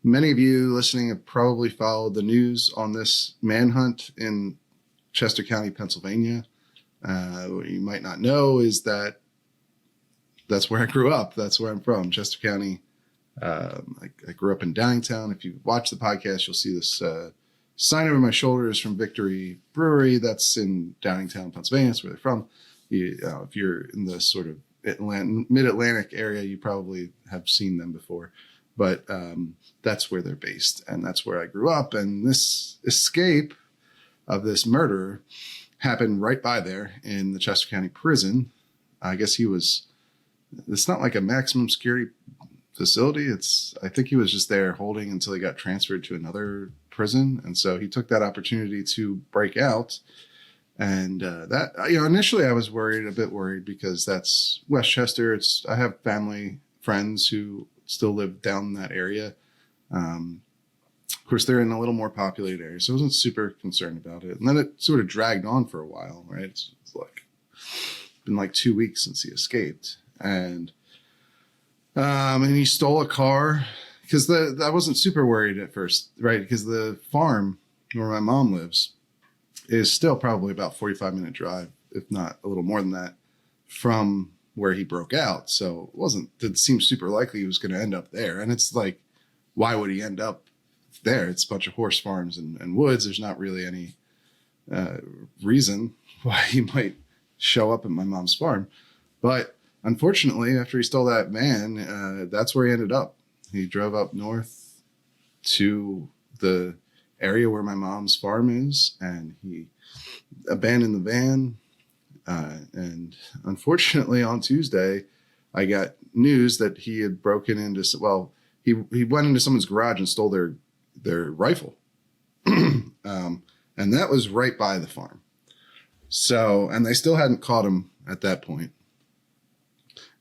Many of you listening have probably followed the news on this manhunt in Chester County, Pennsylvania. What you might not know is that's where I grew up. That's where I'm from, Chester County. I grew up in Downingtown. If you watch the podcast, you'll see this sign over my shoulders from Victory Brewery. That's in Downingtown, Pennsylvania. That's where they're from. If you're in the sort of mid-Atlantic area, you probably have seen them before. But that's where they're based, and that's where I grew up. And this escape of this murderer happened right by there in the Chester County prison. I guess it's not like a maximum security facility. I think he was just there holding until he got transferred to another prison. And so he took that opportunity to break out. And initially I was a bit worried because that's Westchester. I have family, friends who still live down in that area. Of course, they're in a little more populated area, so I wasn't super concerned about it. And then it sort of dragged on for a while, right? It's been like 2 weeks since he escaped. And he stole a car because I wasn't super worried at first, right? Because the farm where my mom lives is still probably about 45-minute drive, if not a little more than that, from where he broke out. So it seemed super likely he was going to end up there. And it's like, why would he end up there? It's a bunch of horse farms and woods. There's not really any reason why he might show up at my mom's farm. But unfortunately, after he stole that van, that's where he ended up. He drove up north to the area where my mom's farm is, and he abandoned the van. And unfortunately, on Tuesday, I got news that he had broken into, he went into someone's garage and stole their rifle. And that was right by the farm. So, and they still hadn't caught him at that point.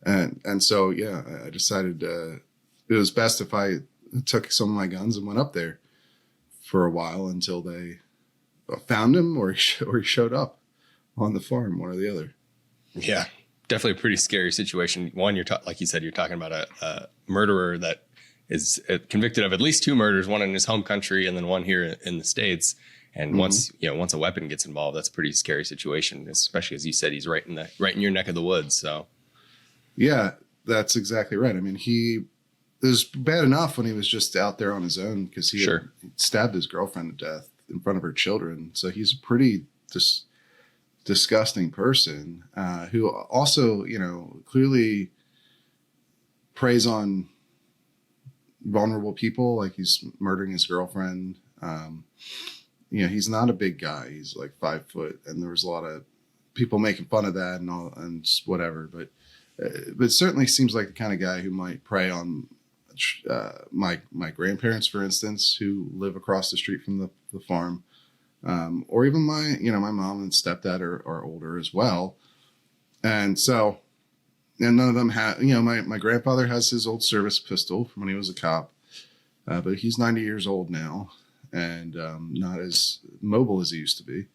And so, yeah, I decided it was best if I took some of my guns and went up there for a while until they found him or he showed up on the farm, one or the other. Yeah, definitely a pretty scary situation. One, like you said, you're talking about a murderer that is convicted of at least 2 murders, one in his home country and then one here in the States. And once a weapon gets involved, that's a pretty scary situation, especially as you said, he's right in your neck of the woods. So, yeah, that's exactly right. I mean, it was bad enough when he was just out there on his own because he had stabbed his girlfriend to death in front of her children. So he's a pretty disgusting person who also, clearly preys on vulnerable people, like he's murdering his girlfriend. He's not a big guy. He's like 5 foot, and there was a lot of people making fun of that and all and whatever. But it certainly seems like the kind of guy who might prey on my grandparents, for instance, who live across the street from the farm, or even my mom and stepdad are older as well. And so, and none of them have, my grandfather has his old service pistol from when he was a cop, but he's 90 years old now and not as mobile as he used to be.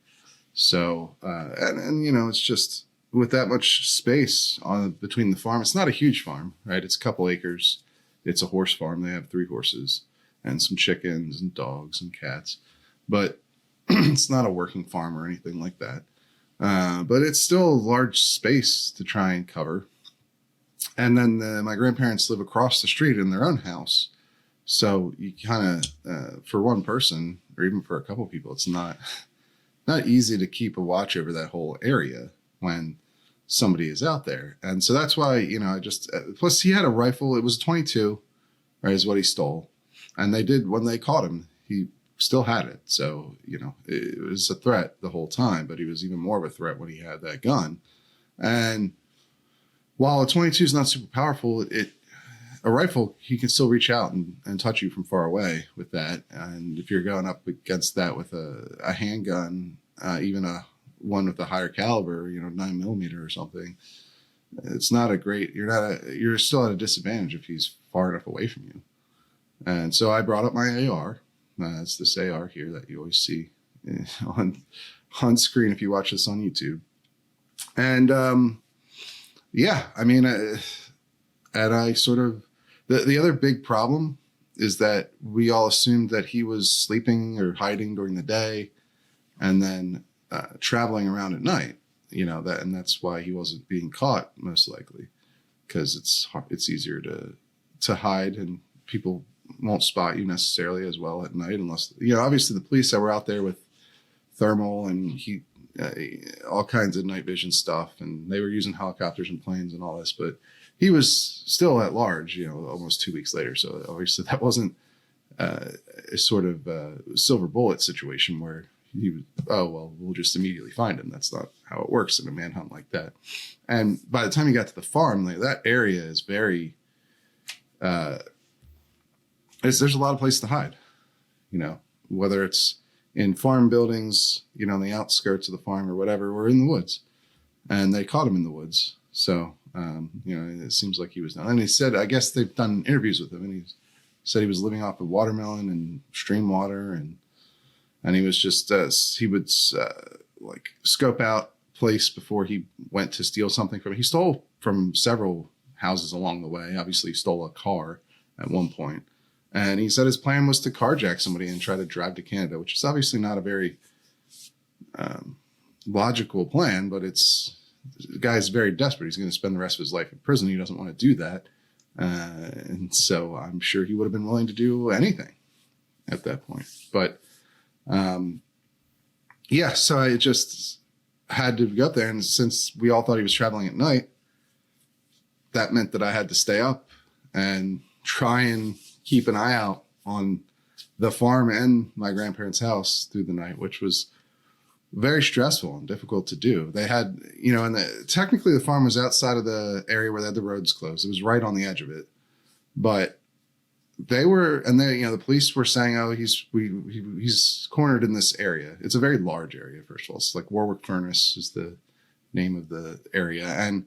So, it's just with that much space between the farm, it's not a huge farm, right? It's a couple acres. It's a horse farm. They have 3 horses and some chickens and dogs and cats, but it's not a working farm or anything like that. But it's still a large space to try and cover. And then my grandparents live across the street in their own house. So you kind of, for one person or even for a couple people, it's not easy to keep a watch over that whole area when somebody is out there. And so that's why, plus he had a rifle. It was a 22, right, is what he stole. And when they caught him, he still had it. So, it was a threat the whole time, but he was even more of a threat when he had that gun. And while a 22 is not super powerful, a rifle, he can still reach out and touch you from far away with that. And if you're going up against that with a handgun, even one with a higher caliber, 9mm or something, it's not you're still at a disadvantage if he's far enough away from you. And so I brought up my AR. It's this AR here that you always see on screen if you watch this on YouTube. And and I sort of, the other big problem is that we all assumed that he was sleeping or hiding during the day and then traveling around at night, and that's why he wasn't being caught, most likely, because it's easier to hide, and people won't spot you necessarily as well at night, unless, obviously the police that were out there with thermal and heat, all kinds of night vision stuff, and they were using helicopters and planes and all this, but he was still at large, almost 2 weeks later. So obviously that wasn't a sort of silver bullet situation where he was, oh, well, we'll just immediately find him. That's not how it works in a manhunt like that. And by the time he got to the farm, that area is very, there's a lot of places to hide, whether it's in farm buildings, on the outskirts of the farm or whatever, or in the woods. And they caught him in the woods. So, it seems like he was done. And he said, I guess they've done interviews with him, and he said he was living off of watermelon and stream water. And he was just, he would like scope out place before he went to steal something from it. He stole from several houses along the way. Obviously, he stole a car at one point. And he said his plan was to carjack somebody and try to drive to Canada, which is obviously not a very logical plan, but the guy's very desperate. He's going to spend the rest of his life in prison. He doesn't want to do that. And so I'm sure he would have been willing to do anything at that point. But so I just had to go up there. And since we all thought he was traveling at night, that meant that I had to stay up and try and keep an eye out on the farm and my grandparents' house through the night, which was very stressful and difficult to do. They had, technically the farm was outside of the area where they had the roads closed. It was right on the edge of it, but the police were saying, oh, he's cornered in this area. It's a very large area. First of all, it's like Warwick Furnace is the name of the area. And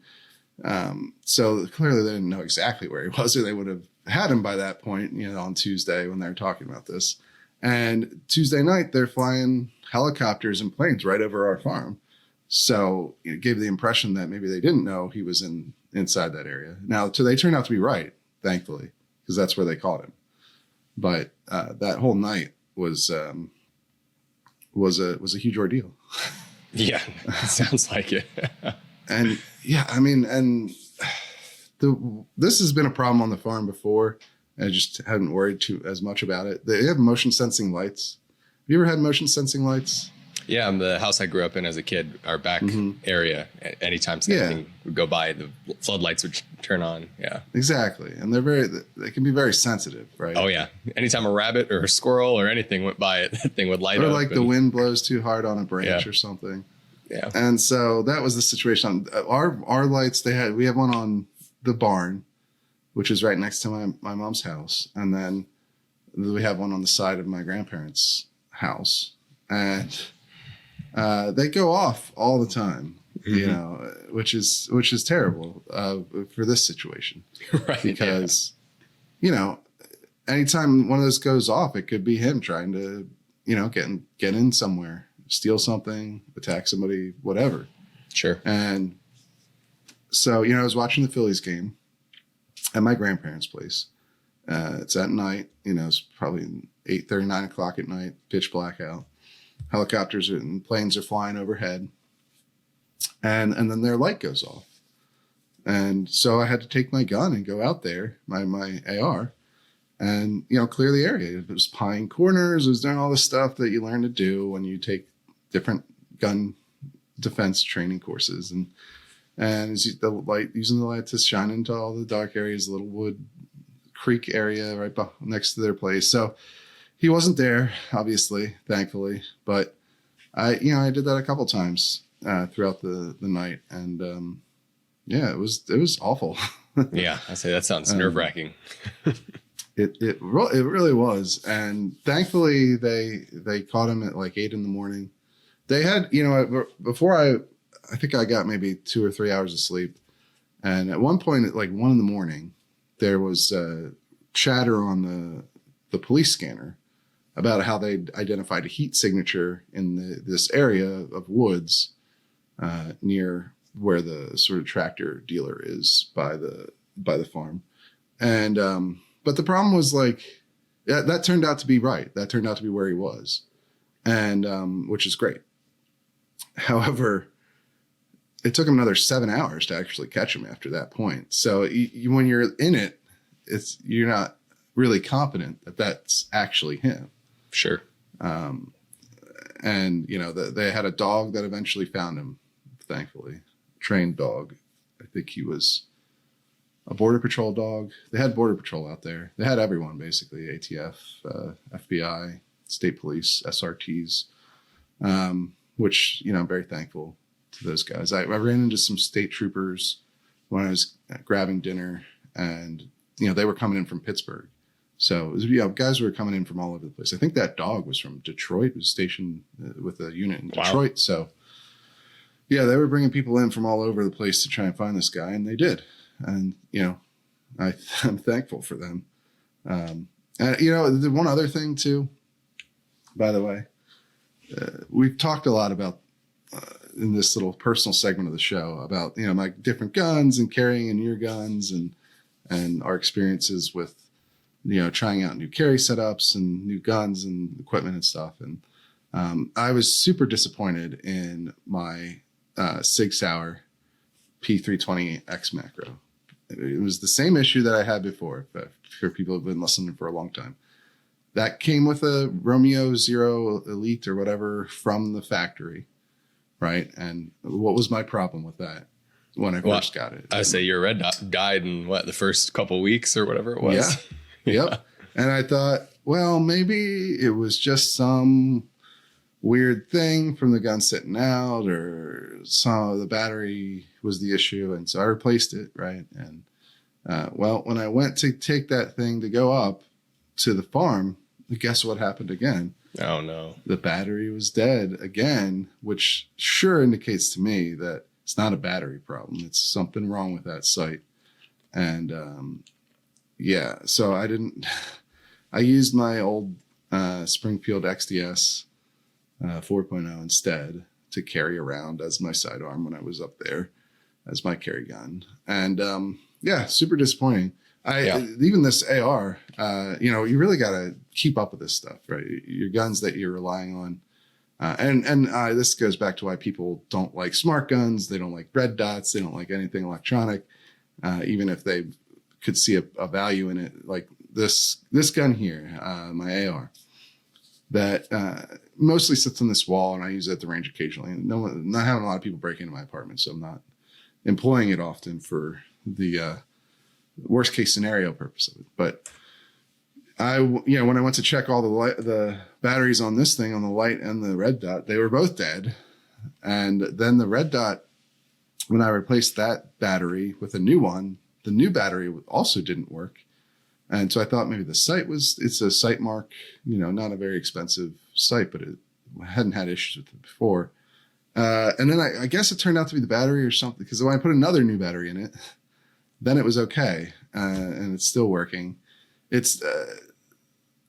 so clearly they didn't know exactly where he was, or they would have had him by that point, on Tuesday when they were talking about this. And Tuesday night, they're flying helicopters and planes right over our farm. So it gave the impression that maybe they didn't know he was inside that area. Now, they turned out to be right, thankfully, because that's where they caught him. But that whole night was a huge ordeal. Yeah, it sounds like it. And yeah, I mean, this has been a problem on the farm before. I just hadn't worried as much about it. They have motion sensing lights. Have you ever had motion sensing lights? Yeah, the house I grew up in as a kid, our back area, anytime something would go by, the floodlights would turn on. Yeah, exactly. And they can be very sensitive, right? Oh yeah. Anytime a rabbit or a squirrel or anything went by it, that thing would light up. Or like the wind blows too hard on a branch or something. Yeah. And so that was the situation. Our lights, we have one on the barn, which is right next to my mom's house. And then we have one on the side of my grandparents' house. And they go off all the time, which is terrible for this situation. Right. Because, anytime one of those goes off, it could be him trying to, get in somewhere, steal something, attack somebody, whatever. Sure. And so, I was watching the Phillies game at my grandparents' place. It's at night, it's probably 8:30, 9 o'clock at night, pitch black out. Helicopters and planes are flying overhead. And then their light goes off. And so I had to take my gun and go out there, my AR, and, clear the area. It was pine corners. It was doing all the stuff that you learn to do when you take different gun defense training courses. And using the light to shine into all the dark areas, the little wood creek area right next to their place. So he wasn't there, obviously, thankfully, but I did that a couple times throughout the night, and it was awful. Yeah, I say that sounds nerve-wracking. It really was, and thankfully they caught him at like 8 a.m. They had before I think I got maybe 2 or 3 hours of sleep, and at one point at like 1 a.m. there was chatter on the police scanner about how they identified a heat signature in this area of woods near where the sort of tractor dealer is by the farm. And but the problem was, like, Yeah, that turned out to be right. That turned out to be where he was, and which is great. However, it took him another 7 hours to actually catch him after that point. So when you're in it, you're not really confident that that's actually him. Sure. And they had a dog that eventually found him, thankfully, trained dog. I think he was a border patrol dog. They had border patrol out there. They had everyone basically: ATF, FBI, state police, SRTs. Which I'm very thankful to those guys. I ran into some state troopers when I was grabbing dinner, and they were coming in from Pittsburgh. So it was, guys were coming in from all over the place. I think that dog was from Detroit. It was stationed with a unit in Detroit. Wow. So yeah, they were bringing people in from all over the place to try and find this guy, and they did. And I'm thankful for them. And the one other thing too, by the way, we've talked a lot about in this little personal segment of the show about my different guns and carrying in your guns and our experiences with trying out new carry setups and new guns and equipment and stuff. And I was super disappointed in my Sig Sauer P320X macro. It was the same issue that I had before, for people who've been listening for a long time. That came with a Romeo Zero Elite or whatever from the factory, right? And what was my problem with that when I first got it? I say your red dot died in the first couple weeks or whatever it was. Yeah. Yep. And I thought, well, maybe it was just some weird thing from the gun sitting out, or some of the battery was the issue. And so I replaced it, right? And when I went to take that thing to go up to the farm, guess what happened again? Oh, no. The battery was dead again, which sure indicates to me that it's not a battery problem. It's something wrong with that sight. And so I used my old Springfield XDS 4.0 instead to carry around as my sidearm when I was up there as my carry gun. And super disappointing. Even this AR, you really got to keep up with this stuff, right? Your guns that you're relying on. And this goes back to why people don't like smart guns. They don't like red dots. They don't like anything electronic, even if they could see a value in it. Like this gun here, my AR, that mostly sits on this wall, and I use it at the range occasionally. And not having a lot of people break into my apartment, so I'm not employing it often for the worst case scenario purpose of it. But when I went to check all the batteries on this thing, on the light and the red dot, they were both dead. And then the red dot, when I replaced that battery with a new one, the new battery also didn't work. And so I thought maybe the sight it's a sight mark, not a very expensive sight, but it hadn't had issues with it before. And then I guess it turned out to be the battery or something, because when I put another new battery in it, then it was okay. And it's still working. It's,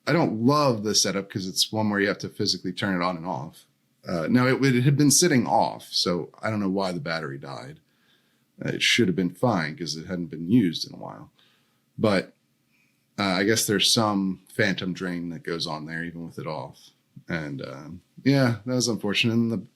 I don't love the setup because it's one where you have to physically turn it on and off. Now it had been sitting off, so I don't know why the battery died. It should have been fine because it hadn't been used in a while. But I guess there's some phantom drain that goes on there even with it off. And that was unfortunate. And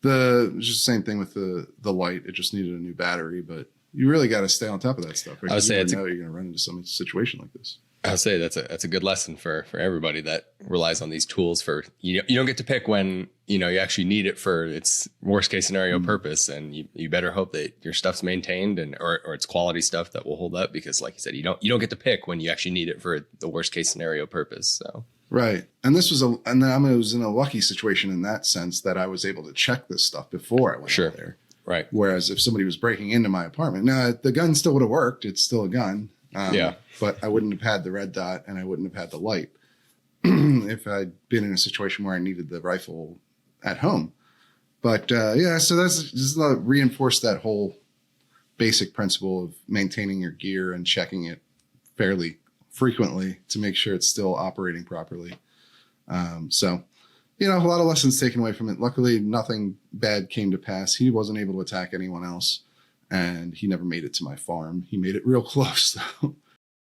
it was just the same thing with the light. It just needed a new battery, but you really got to stay on top of that stuff. Right? I would say you're going to run into some situation like this. I would say that's a good lesson for everybody that relies on these tools for, you don't get to pick when, you actually need it for its worst case scenario purpose. And you better hope that your stuff's maintained or it's quality stuff that will hold up, because like you said, you don't get to pick when you actually need it for the worst case scenario purpose. So. Right. And this was I was in a lucky situation in that sense that I was able to check this stuff before I went out there. Right. Whereas if somebody was breaking into my apartment, now the gun still would have worked. It's still a gun. But I wouldn't have had the red dot and I wouldn't have had the light if I'd been in a situation where I needed the rifle at home. But so that's just reinforce that whole basic principle of maintaining your gear and checking it fairly frequently to make sure it's still operating properly. A lot of lessons taken away from it. Luckily, nothing bad came to pass. He wasn't able to attack anyone else, and he never made it to my farm. He made it real close, though.